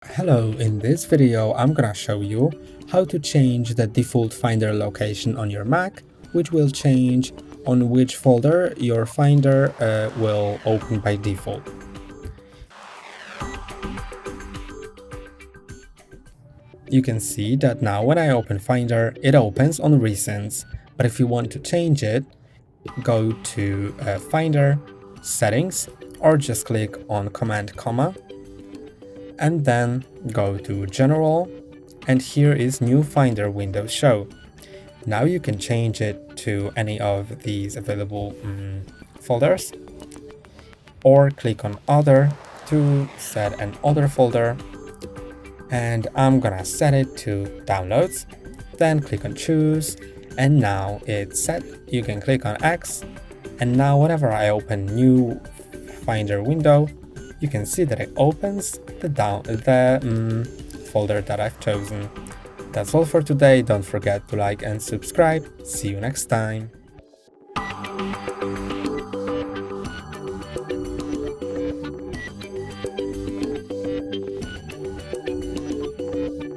Hello, in this video I'm gonna show you how to change the default Finder location on your Mac, which will change on which folder your Finder will open by default. You can see that now when I open Finder, it opens on Recents, but if you want to change it, go to Finder, Settings, or just click on Command Comma, and then go to General, and here is New Finder window show. Now you can change it to any of these available folders, or click on Other to set an other folder, and I'm gonna set it to Downloads, then click on Choose, and now it's set. You can click on X, and now whenever I open New Finder window, you can see that it opens the folder that I've chosen. That's all for today. Don't forget to like and subscribe. See you next time.